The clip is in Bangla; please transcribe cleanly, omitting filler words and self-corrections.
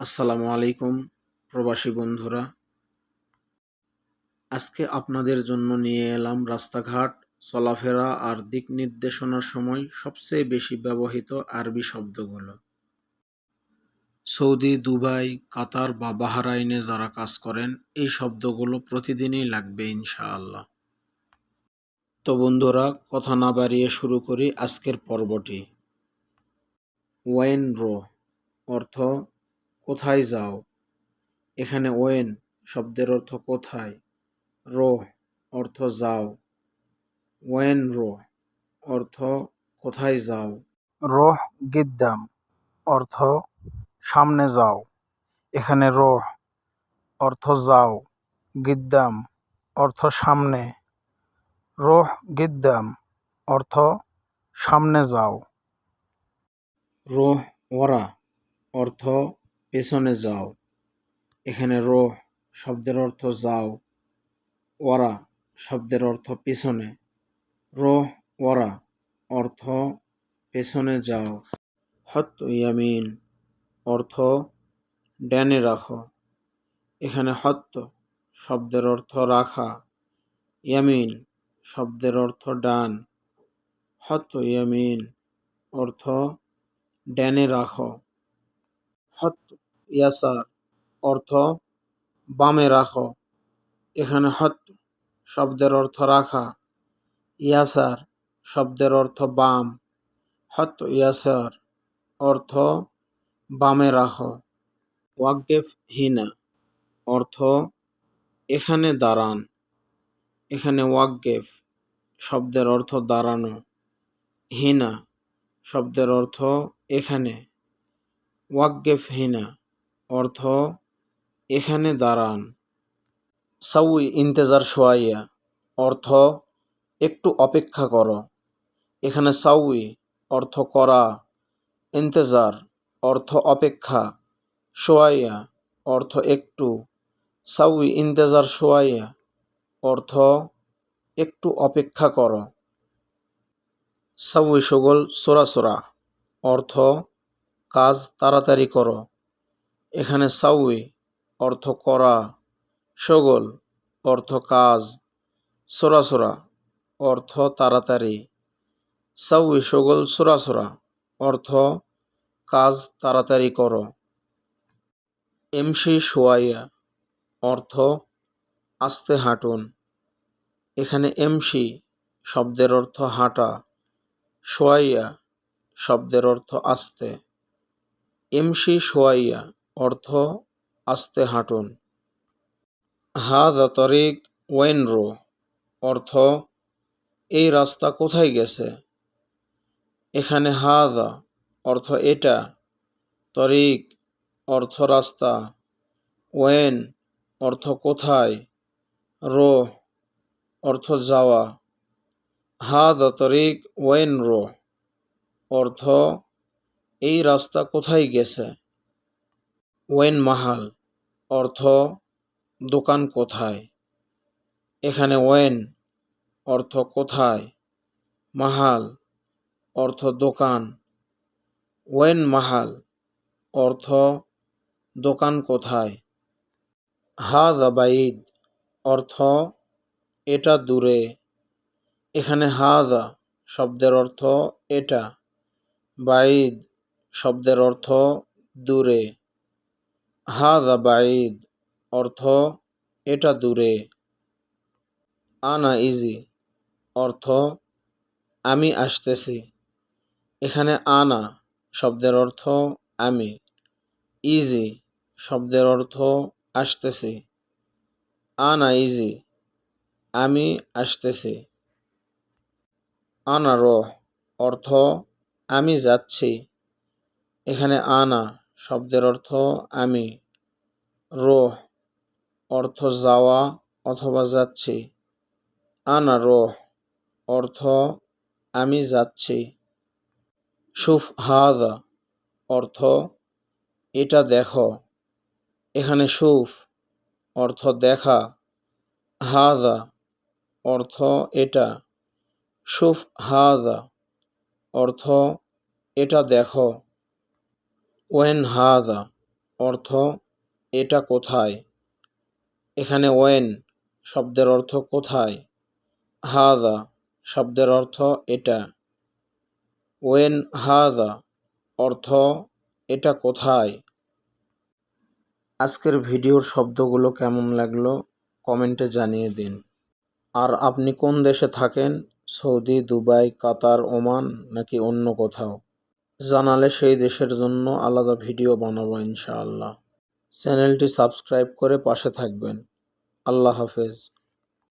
আসসালামু আলাইকুম প্রবাসী বন্ধুরা। আজকে আপনাদের জন্য নিয়ে এলাম রাস্তাঘাট চলাফেরা আর দিক নির্দেশনার সময় সবচেয়ে বেশি ব্যবহৃত আরবি শব্দগুলো। সৌদি, দুবাই, কাতার বা বাহরাইনে যারা কাজ করেন এই শব্দগুলো প্রতিদিনই লাগবে ইনশাআল্লাহ। তো বন্ধুরা, কথা না বাড়িয়ে শুরু করি আজকের পর্বটি। ওয়েন রো অর্থ কোথায় যাও। এখানে ওয়েন শব্দের অর্থ কোথায়, রোহ অর্থ যাও। ওয়েন রো অর্থ কোথায় যাও। রোহ গিদ্দাম অর্থ সামনে যাও। এখানে রোহ অর্থ যাও, গিদ্দাম অর্থ সামনে। রোহ গিদ্দাম অর্থ সামনে যাও। রোহ ওয়ারা অর্থ পেছনে যাও। এখানে রোহ শব্দের অর্থ যাও, ওয়ারা শব্দের অর্থ পিছনে। রোহ ওয়ারা অর্থ পেছনে যাও। হত ইয়ামিন অর্থ ডানে রাখো। এখানে হত শব্দের অর্থ রাখা, ইয়ামিন শব্দের অর্থ ডান। হত ইয়ামিন অর্থ ডানে রাখো। হত ইয়াসার অর্থ বামে রাখো। এখানে হত শব্দের অর্থ রাখা, ইয়াসার শব্দের অর্থ বাম। হত ইয়াসার অর্থ বামে রাখো। ওয়াকগেফ হিনা অর্থ এখানে দাঁড়ান। এখানে ওয়াকগেফ শব্দের অর্থ দাঁড়ানো, হিনা শব্দের অর্থ এখানে। ওয়াকগেফ হিনা অর্থ এখানে দাঁড়ান। সাউই ইন্তেজার শোয়াইয়া অর্থ একটু অপেক্ষা করো। এখানে সাউই অর্থ করা, ইন্তেজার অর্থ অপেক্ষা, শোয়াইয়া অর্থ একটু। সাউই ইন্তেজার শোয়াইয়া অর্থ একটু অপেক্ষা করো। সাউই শগল সোরা অর্থ কাজ তাড়াতাড়ি করো। এখানে সাউই অর্থ করা, শগল অর্থ কাজ, সোরা অর্থ তাড়াতাড়ি। সাউই শগল সোরা অর্থ কাজ তাড়াতাড়ি করো। এমসি শোয়াইয়া অর্থ আস্তে হাঁটুন। এখানে এমসি শব্দের অর্থ হাঁটা, শোয়াইয়া শব্দের অর্থ আস্তে। এমসি শোয়াইয়া অর্থ আস্তে হাঁটুন। হাযা তরিক ওয়েন রো অর্থ এই রাস্তা কোথায় গেছে। এখানে হাযা অর্থ এটা, তরিক অর্থ রাস্তা, ওয়েন অর্থ কোথায়, রো অর্থ যাওয়া। হাযা তরিক ওয়েন রো অর্থ এই রাস্তা কোথায় গেছে। ওয়েন মাহাল অর্থ দোকান কোথায়। এখানে ওয়েন অর্থ কোথায়, মাহাল অর্থ দোকান। ওয়েন মাহাল অর্থ দোকান কোথায়। হাযা বাইদ অর্থ এটা দূরে। এখানে হাযা শব্দের অর্থ এটা, বাইদ শব্দের অর্থ দূরে। হাযা বাইদ অর্থ এটা দূরে। আনা ইজি অর্থ আমি আসতেছি। এখানে আনা শব্দের অর্থ আমি, ইজি শব্দের অর্থ আসতেছি। আনা ইজি আমি আসতেছি। আনা রোহ অর্থ আমি যাচ্ছি। এখানে আনা শব্দের অর্থ আমি, রোহ অর্থ যাওয়া অথবা যাচ্ছি। আনা রোহ অর্থ আমি যাচ্ছি। শুফ হাযা অর্থ এটা দেখো। এখানে শুফ অর্থ দেখা, হাযা অর্থ এটা। শুফ হাযা অর্থ এটা দেখো। ওয়েন হাযা অর্থ এটা কোথায়। এখানে ওয়েন শব্দের অর্থ কোথায়। হাযা শব্দের অর্থ এটা। ওয়েন হাযা অর্থ এটা কোথায়। আজকের ভিডিওর শব্দগুলো কেমন লাগলো কমেন্টে জানিয়ে দিন। আর আপনি কোন দেশে থাকেন, সৌদি, দুবাই, কাতার, ওমান নাকি অন্য কোথাও, জানালে সেই দেশের জন্য আলাদা ভিডিও বানাবো ইনশাআল্লাহ। চ্যানেলটি সাবস্ক্রাইব করে পাশে থাকবেন। আল্লাহ হাফেজ।